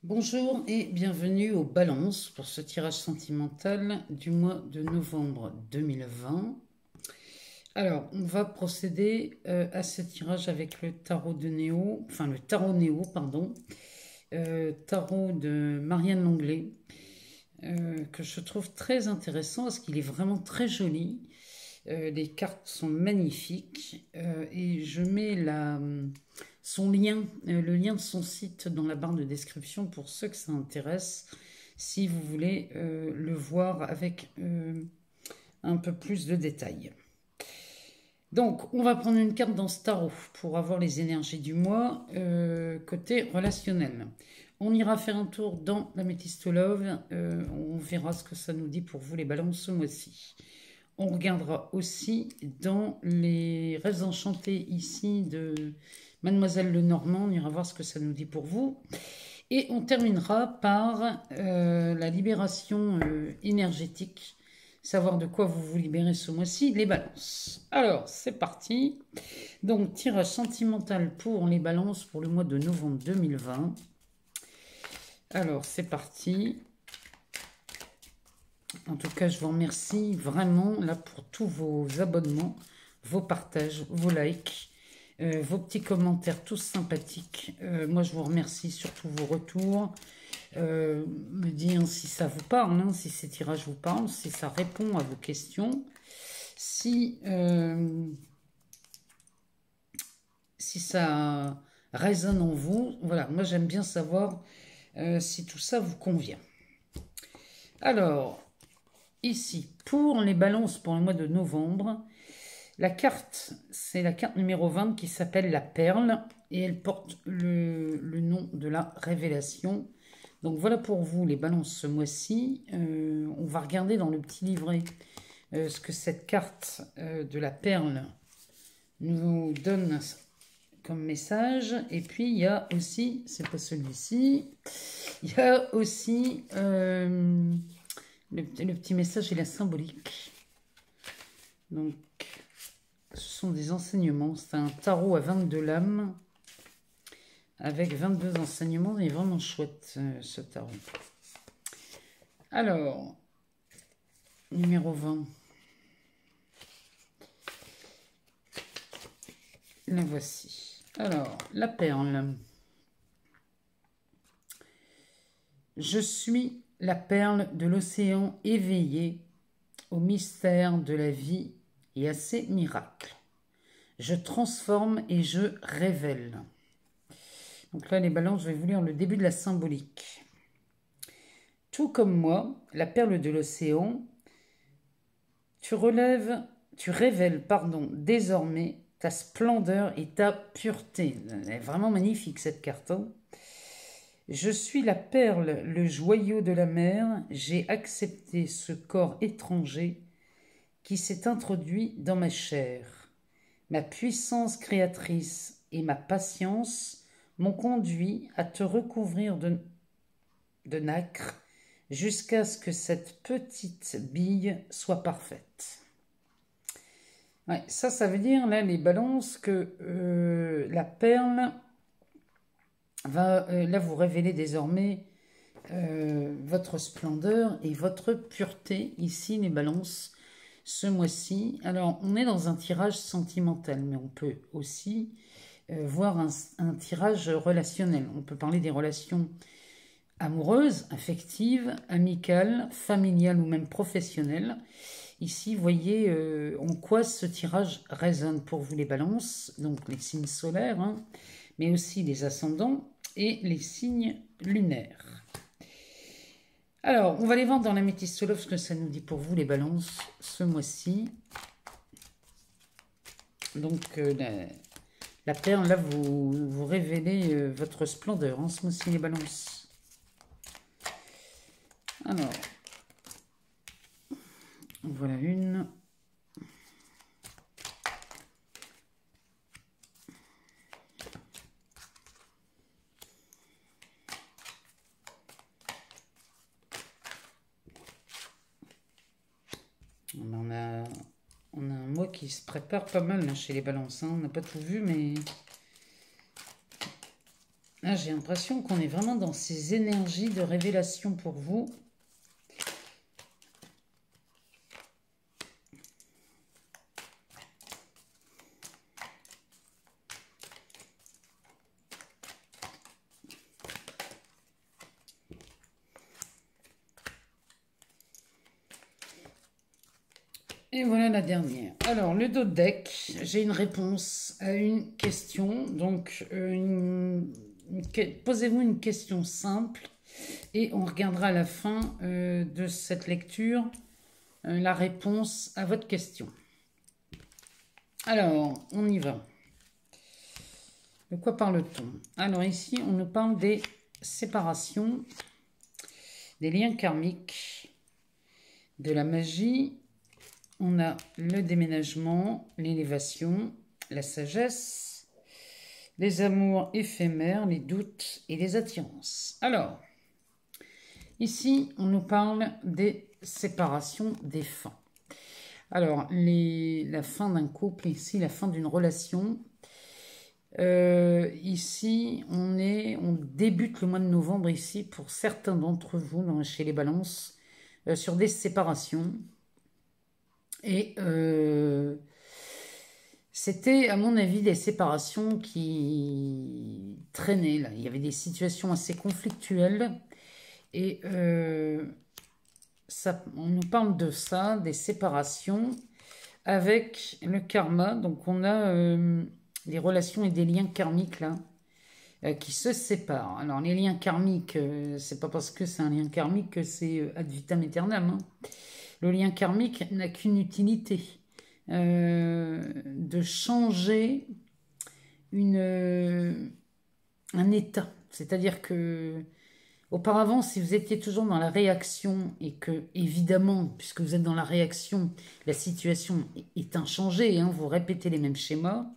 Bonjour et bienvenue aux balances pour ce tirage sentimental du mois de novembre 2020. Alors, on va procéder à ce tirage avec le tarot de Néo, enfin le tarot Néo, pardon, tarot de Marianne Longlet, que je trouve très intéressant parce qu'il est vraiment très joli. Les cartes sont magnifiques et je mets son lien, le lien de son site dans la barre de description pour ceux que ça intéresse, si vous voulez le voir avec un peu plus de détails. Donc, on va prendre une carte dans ce tarot pour avoir les énergies du mois côté relationnel. On ira faire un tour dans la Métis Love. On verra ce que ça nous dit pour vous les balances ce mois-ci. On regardera aussi dans les rêves enchantés ici de Mademoiselle Lenormand. On ira voir ce que ça nous dit pour vous. Et on terminera par la libération énergétique. Savoir de quoi vous vous libérez ce mois-ci, les balances. Alors, c'est parti. Donc, tirage sentimental pour les balances pour le mois de novembre 2020. Alors, c'est parti. En tout cas, je vous remercie vraiment là pour tous vos abonnements, vos partages, vos likes, vos petits commentaires tous sympathiques. Moi, je vous remercie surtout vos retours. Me dire si ça vous parle, hein, si ces tirages vous parlent, si ça répond à vos questions, si ça résonne en vous. Voilà, moi j'aime bien savoir si tout ça vous convient. Alors, ici, pour les balances pour le mois de novembre, la carte, c'est la carte numéro 20 qui s'appelle la perle et elle porte le nom de la révélation. Donc voilà pour vous les balances ce mois-ci. On va regarder dans le petit livret ce que cette carte de la perle nous donne comme message. Et puis il y a aussi, c'est pas celui-ci, il y a aussi le petit message et la symbolique. Donc ce sont des enseignements. C'est un tarot à 22 lames avec 22 enseignements. Il est vraiment chouette ce tarot. Alors, numéro 20. La voici. Alors, la perle. Je suis la perle de l'océan éveillée au mystère de la vie et à ses miracles. Je transforme et je révèle. Donc là, les balances, je vais vous lire le début de la symbolique. Tout comme moi, la perle de l'océan, tu révèles, désormais ta splendeur et ta pureté. Elle est vraiment magnifique cette carte. Hein. Je suis la perle, le joyau de la mer. J'ai accepté ce corps étranger qui s'est introduit dans ma chair. Ma puissance créatrice et ma patience m'ont conduit à te recouvrir de nacre jusqu'à ce que cette petite bille soit parfaite. Ouais, ça veut dire, là, les balances, que la perle va là vous révéler désormais votre splendeur et votre pureté, ici, les balances, ce mois-ci. Alors, on est dans un tirage sentimental, mais on peut aussi voir un tirage relationnel. On peut parler des relations amoureuses, affectives, amicales, familiales ou même professionnelles. Ici, voyez en quoi ce tirage résonne pour vous les balances, donc les signes solaires, hein, mais aussi les ascendants et les signes lunaires. Alors, on va les voir dans la Métis Love, ce que ça nous dit pour vous les balances ce mois-ci. Donc, la perle, là, vous révélez votre splendeur en ce mois-ci, les balances. Alors, voilà une. On a un mois qui se prépare pas mal là, chez les balances. Hein. On n'a pas tout vu, mais Là, j'ai l'impression qu'on est vraiment dans ces énergies de révélation pour vous. Et voilà la dernière. Alors, le dos de deck, j'ai une réponse à une question. Donc, posez-vous une question simple et on regardera à la fin de cette lecture la réponse à votre question. Alors, on y va. De quoi parle-t-on? Alors ici, on nous parle des séparations, des liens karmiques, de la magie. On a le déménagement, l'élévation, la sagesse, les amours éphémères, les doutes et les attirances. Alors, ici, on nous parle des séparations des fins. Alors, la fin d'un couple, ici, la fin d'une relation. Ici, on débute le mois de novembre, ici, pour certains d'entre vous, chez les balances, sur des séparations. Et c'était, à mon avis, des séparations qui traînaient. Là. Il y avait des situations assez conflictuelles. Et on nous parle de ça, des séparations, avec le karma. Donc, on a des relations et des liens karmiques, là, qui se séparent. Alors, les liens karmiques, c'est pas parce que c'est un lien karmique que c'est ad vitam aeternam, hein. Le lien karmique n'a qu'une utilité, de changer un état. C'est-à-dire que auparavant, si vous étiez toujours dans la réaction et que, évidemment, puisque vous êtes dans la réaction, la situation est inchangée, hein, vous répétez les mêmes schémas,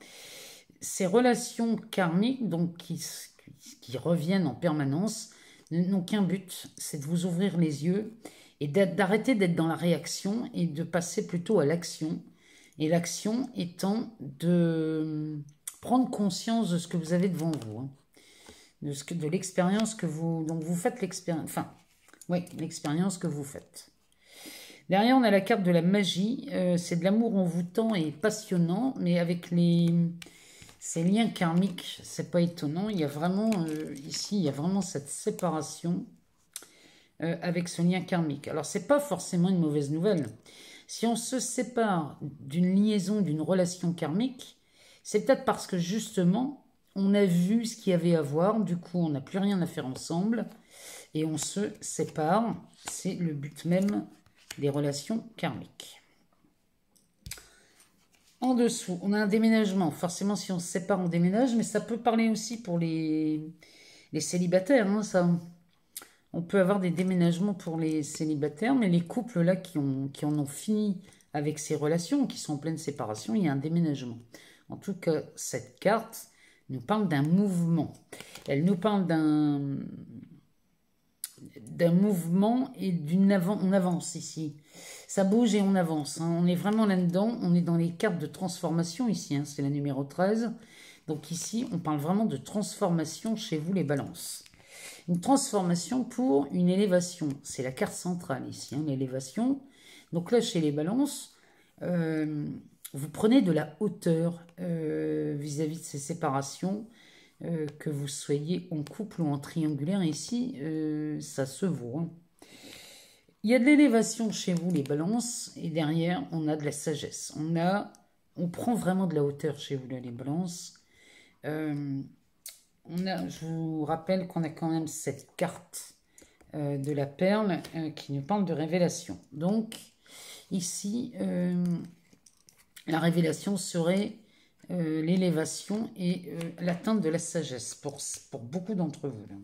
ces relations karmiques, donc qui reviennent en permanence, n'ont qu'un but, c'est de vous ouvrir les yeux et d'arrêter d'être dans la réaction et de passer plutôt à l'action. Et l'action étant de prendre conscience de ce que vous avez devant vous, hein, de l'expérience que vous... Donc vous faites l'expérience... Enfin, oui, l'expérience que vous faites. Derrière, on a la carte de la magie. C'est de l'amour envoûtant et passionnant, mais avec ces liens karmiques, c'est pas étonnant. Il y a vraiment, ici, il y a vraiment cette séparation avec ce lien karmique. Alors, c'est pas forcément une mauvaise nouvelle. Si on se sépare d'une liaison, d'une relation karmique, c'est peut-être parce que justement, on a vu ce qu'il y avait à voir, du coup, on n'a plus rien à faire ensemble et on se sépare. C'est le but même des relations karmiques. En dessous, on a un déménagement. Forcément, si on se sépare, on déménage, mais ça peut parler aussi pour les célibataires, hein, ça. On peut avoir des déménagements pour les célibataires, mais les couples là qui en ont fini avec ces relations, qui sont en pleine séparation, il y a un déménagement. En tout cas, cette carte nous parle d'un mouvement. Elle nous parle d'un mouvement et on avance ici. Ça bouge et on avance, hein. On est vraiment là-dedans. On est dans les cartes de transformation ici, hein. C'est la numéro 13. Donc ici, on parle vraiment de transformation chez vous les balances. Une transformation pour une élévation. C'est la carte centrale ici, hein, l'élévation. Donc là, chez les balances, vous prenez de la hauteur vis-à-vis de ces séparations, que vous soyez en couple ou en triangulaire. Ici, ça se vaut, hein. Il y a de l'élévation chez vous, les balances, et derrière, on a de la sagesse. On prend vraiment de la hauteur chez vous, là, les balances. Je vous rappelle qu'on a quand même cette carte de la perle qui nous parle de révélation. Donc, ici, la révélation serait l'élévation et l'atteinte de la sagesse pour beaucoup d'entre vous, là.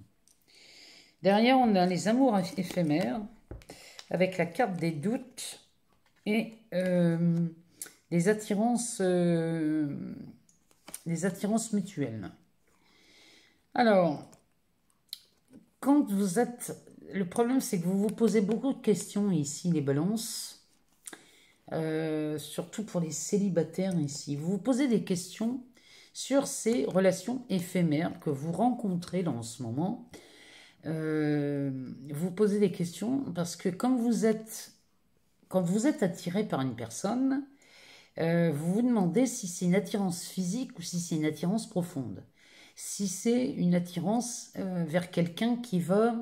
Derrière, on a les amours éphémères avec la carte des doutes et des attirances mutuelles. Alors, quand vous êtes... Le problème, c'est que vous vous posez beaucoup de questions ici, les balances. Surtout pour les célibataires ici. Vous vous posez des questions sur ces relations éphémères que vous rencontrez dans ce moment. Vous posez des questions parce que quand vous êtes attiré par une personne, vous vous demandez si c'est une attirance physique ou si c'est une attirance profonde. Si c'est une attirance vers quelqu'un qui va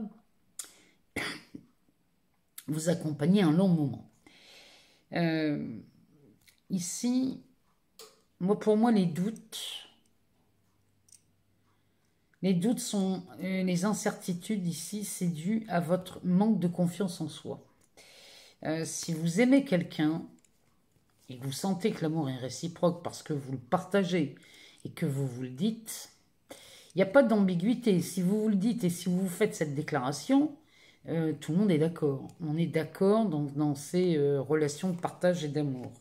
vous accompagner un long moment. Ici, pour moi, les doutes sont, les incertitudes ici, c'est dû à votre manque de confiance en soi. Si vous aimez quelqu'un et que vous sentez que l'amour est réciproque parce que vous le partagez et que vous le dites, il n'y a pas d'ambiguïté. Si vous le dites et si vous faites cette déclaration, tout le monde est d'accord. On est d'accord dans ces relations de partage et d'amour.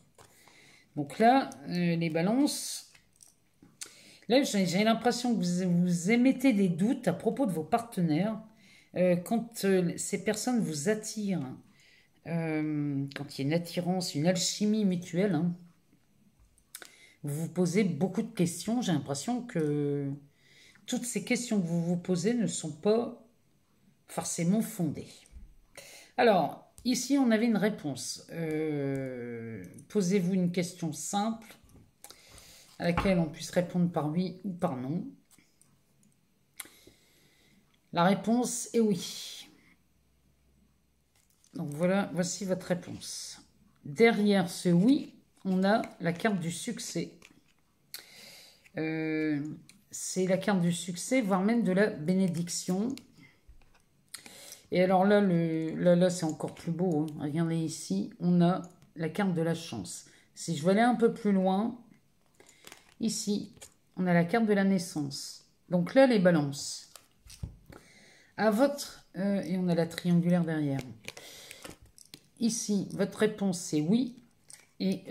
Donc là, les balances, là j'ai l'impression que vous émettez des doutes à propos de vos partenaires quand ces personnes vous attirent, quand il y a une attirance, une alchimie mutuelle, hein, vous vous posez beaucoup de questions. J'ai l'impression que toutes ces questions que vous vous posez ne sont pas forcément fondées. Alors, ici, on avait une réponse. Posez-vous une question simple à laquelle on puisse répondre par oui ou par non. La réponse est oui. Donc voilà, voici votre réponse. Derrière ce oui, on a la carte du succès. C'est la carte du succès, voire même de la bénédiction. Et alors là, là c'est encore plus beau. Hein. Regardez ici, on a la carte de la chance. Si je veux aller un peu plus loin, ici, on a la carte de la naissance. Donc là, les balances. À votre... et on a la triangulaire derrière. Ici, votre réponse, c'est oui. Et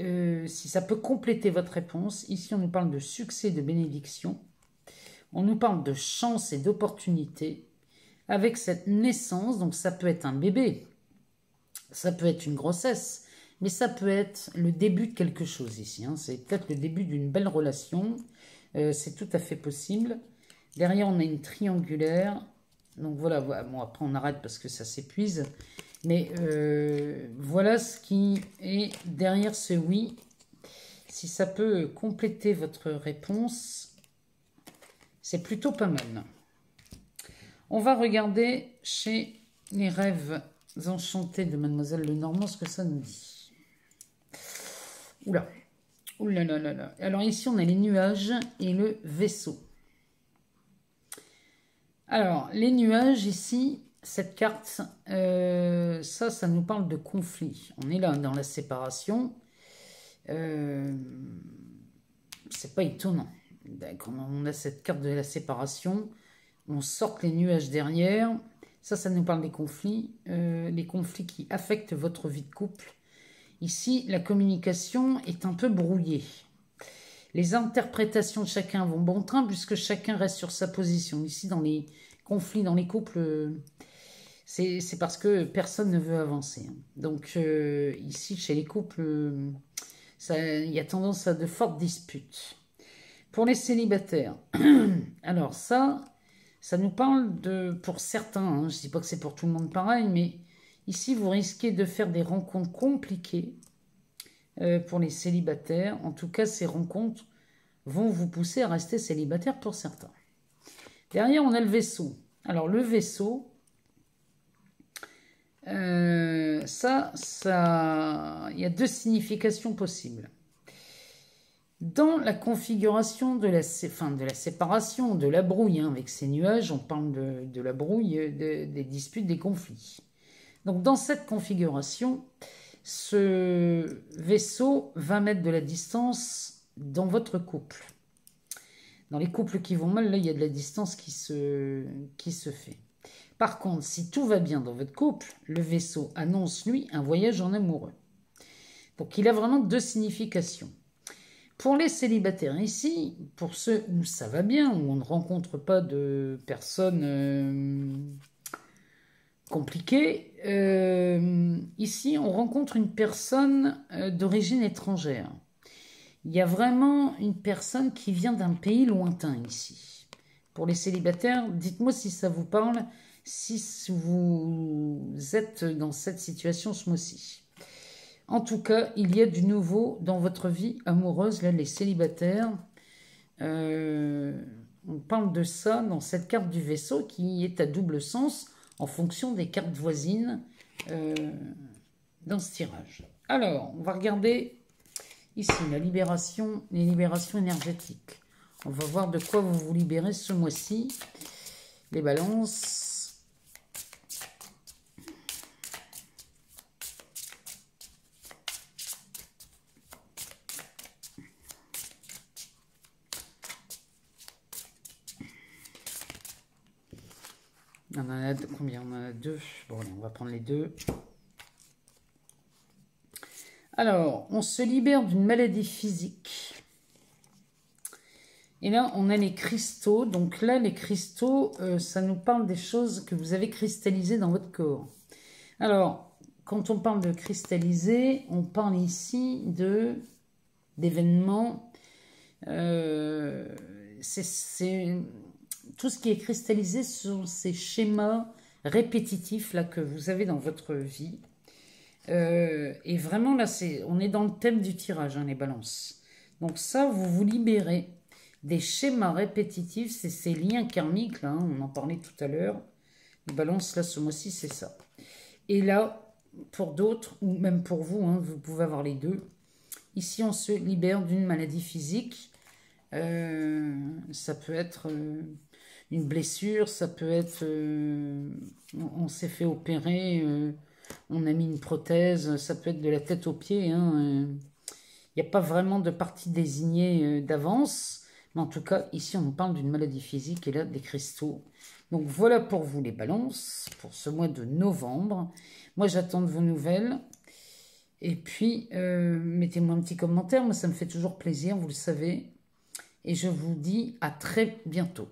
si ça peut compléter votre réponse, ici, on nous parle de succès, de bénédiction. On nous parle de chance et d'opportunité. Avec cette naissance, donc ça peut être un bébé, ça peut être une grossesse, mais ça peut être le début de quelque chose ici. Hein. C'est peut-être le début d'une belle relation, c'est tout à fait possible. Derrière, on a une triangulaire. Donc voilà, bon, après on arrête parce que ça s'épuise. Mais voilà ce qui est derrière ce oui. Si ça peut compléter votre réponse, c'est plutôt pas mal. On va regarder chez les rêves enchantés de Mademoiselle Lenormand ce que ça nous dit. Oula, oula là là là. Alors ici, on a les nuages et le vaisseau. Alors, les nuages ici, cette carte, ça nous parle de conflit. On est là dans la séparation. C'est pas étonnant. Quand on a cette carte de la séparation, on sort les nuages derrière. Ça nous parle des conflits qui affectent votre vie de couple. Ici, la communication est un peu brouillée. Les interprétations de chacun vont bon train puisque chacun reste sur sa position. Ici, dans les conflits, dans les couples, c'est parce que personne ne veut avancer. Donc, ici, chez les couples, il y a tendance à de fortes disputes. Pour les célibataires, alors ça nous parle de, pour certains, hein, je ne dis pas que c'est pour tout le monde pareil, mais ici, vous risquez de faire des rencontres compliquées pour les célibataires. En tout cas, ces rencontres vont vous pousser à rester célibataire pour certains. Derrière, on a le vaisseau. Alors, le vaisseau, il y a deux significations possibles. Dans la configuration de la séparation, de la brouille, hein, avec ces nuages, on parle de la brouille, des disputes, des conflits. Donc dans cette configuration, ce vaisseau va mettre de la distance dans votre couple. Dans les couples qui vont mal, là, il y a de la distance qui se fait. Par contre, si tout va bien dans votre couple, le vaisseau annonce, lui, un voyage en amoureux. Donc il a vraiment deux significations. Pour les célibataires ici, pour ceux où ça va bien, où on ne rencontre pas de personnes compliquées, ici on rencontre une personne d'origine étrangère Il y a vraiment une personne qui vient d'un pays lointain ici. Pour les célibataires, dites-moi si ça vous parle, si vous êtes dans cette situation ce mois-ci. En tout cas, il y a du nouveau dans votre vie amoureuse, là, les célibataires. On parle de ça dans cette carte du vaisseau qui est à double sens en fonction des cartes voisines dans ce tirage. Alors, on va regarder ici la libération, les libérations énergétiques. On va voir de quoi vous vous libérez ce mois-ci. Les balances. On en a combien? On en a deux. Bon, allez, on va prendre les deux. Alors, on se libère d'une maladie physique. Et là, on a les cristaux. Donc là, les cristaux, ça nous parle des choses que vous avez cristallisées dans votre corps. Alors, quand on parle de cristalliser, on parle ici d'événements. C'est tout ce qui est cristallisé sur ces schémas répétitifs là que vous avez dans votre vie. Et vraiment là, on est dans le thème du tirage, hein, les balances. Donc ça, vous vous libérez des schémas répétitifs, c'est ces liens karmiques là, hein, on en parlait tout à l'heure. Les balances là, ce mois-ci, c'est ça. Et là, pour d'autres, ou même pour vous, hein, vous pouvez avoir les deux. Ici, on se libère d'une maladie physique. Ça peut être une blessure, ça peut être... on s'est fait opérer, on a mis une prothèse, ça peut être de la tête aux pieds. Hein, il n'y a pas vraiment de partie désignée d'avance. Mais en tout cas, ici, on nous parle d'une maladie physique et là, des cristaux. Donc, voilà pour vous les balances, pour ce mois de novembre. Moi, j'attends de vos nouvelles. Et puis, mettez-moi un petit commentaire. Moi, ça me fait toujours plaisir, vous le savez. Et je vous dis à très bientôt.